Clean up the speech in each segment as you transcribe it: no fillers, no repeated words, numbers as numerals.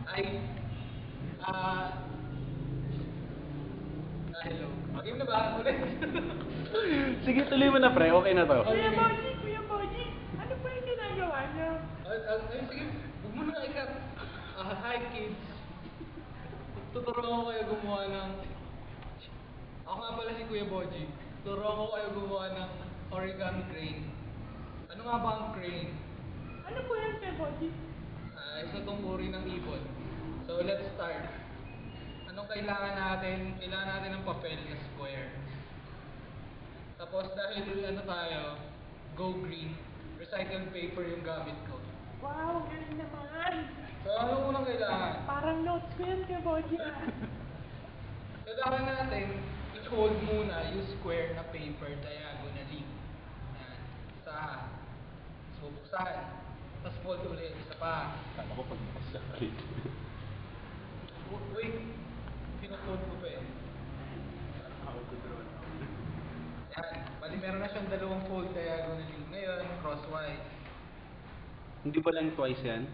ay, ah, hello. Okay na ba? Ulit. Sige, tuloy mo na pre, okay na to. Kuya Boji, ano pa yung ginagawa niyo? Ay, sige, huwag mo na ikat. Hi kids. Tuturuan ko kayo gumawa ng... Ako nga pala si Kuya Boji. Tuturuan ko kayo gumawa ng origami crane. Ano nga ba ang crane? Ano po yan, Kuya Boji? Isa itong uri ng ibon. So, let's start. Anong kailangan natin? Kailangan natin ng papel na square. Tapos dahil ano tayo, go green, recycled paper yung gamit ko. Wow, galing naman. So, ano unang kailangan? Parang notes ko yan, Kuya Boji. Kailangan natin i-hold muna yung square na paper diagonally. Yan. Isa. So, buksan. Tapos fold ulit. Isa pa. Kala ko pag nakasakit. Wait. Pinofold ko pa eh. Yan. Bali meron na siyang dalawang fold diagonally. Ngayon, crosswise. Hindi ba lang twice yan?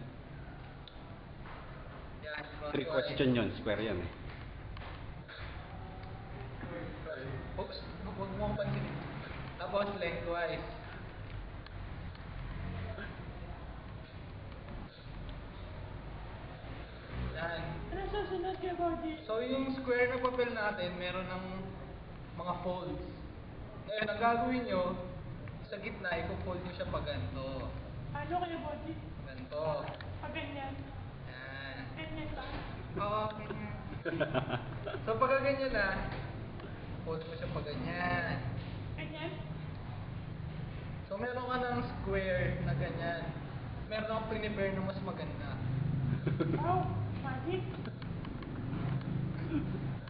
Yan, crosswise. 3 question yun, square yan eh. Oops, huwag mo akong pansin. Tapos lengthwise. Yan. Ano susunod, Kuya Boji? So yung square na papel natin, meron ng mga folds. Ngayon, ang gagawin nyo, sa gitna, i-fold nyo siya pa ganito. Ano, Kuya Boji? Ganito. Pag ganyan. Yan. Ganyan ba? Oo, ganyan. So pagka ganyan na, fold mo siya pa ganyan. Ganyan? So meron ka ng square na ganyan. Meron akong prepare na mas maganda. Wow, magic.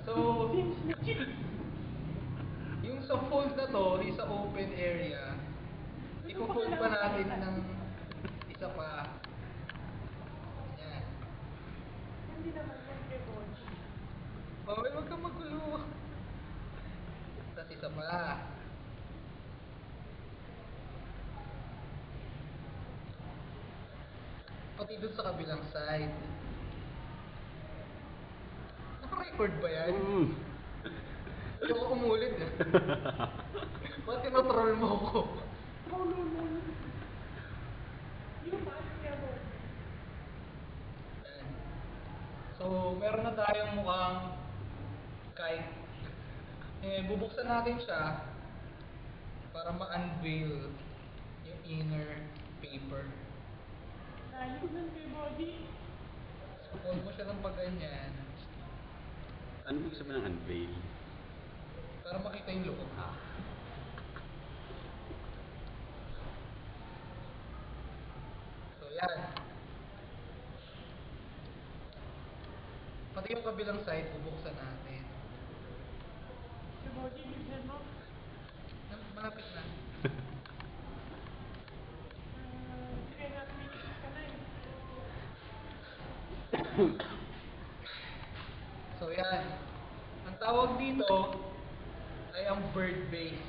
So, Seems legit. yung sa fold na to, is sa open area, i-fold pa natin ng isa pa. Yan. Hindi naman yan, Kuya Boji. Bawal, huwag kang magulo. Tapos isa pa. Pati dun sa kabilang side. Naka-record ba yan? Hindi ko umulit eh. Ba't tinatroll mo ko? Oh, no. Yung ba, Kuya Boji? Yan. So, meron na tayong mukhang kite. Bubuksan natin siya para ma-unveil yung inner paper. Ayos nun, Kuya Boji. So, fold mo siya ng pag-ganyan Ano ibig sabihin ng unveil? para makita yung loob. So, yan. Pati yung kabilang side, bubuksan natin. Kuya Boji, bigyan mo. Malapit na. Sige na, minutes ka na eh. So, yan. Ang tawag dito ay ang bird base.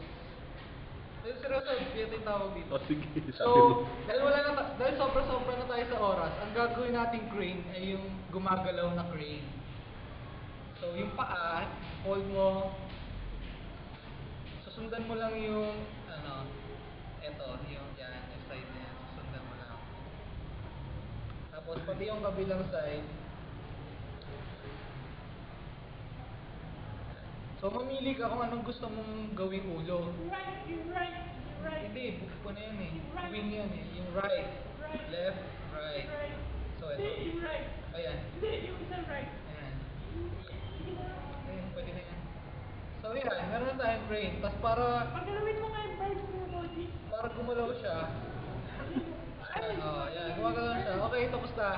So, seryoso, ito yung tawag dito. O sige, sabi So, mo. dahil sobra-sobra na tayo sa oras, ang gagawin nating crane ay yung gumagalaw na crane. So, yung paa, hold mo, susundan mo lang yung, eto, yung side na yan, susundan mo lang. Tapos, pati yung kabilang side. So, mamili ka kung anong gusto mong gawing ulo. You're right. Hindi, book ko na yan eh. Wing yan eh. Yung right, left, right. So, ito. Hindi, yung right. Ayan. Hindi, yung isang right. Ayan. Ayan, pwede na yan. So, yan. Meron na tayong crane. Tapos Paggalawin mo nga yung bird, Kuya Boji. para gumalaw siya. Ayan, yan. Gumagalaw siya. Okay, tapos na.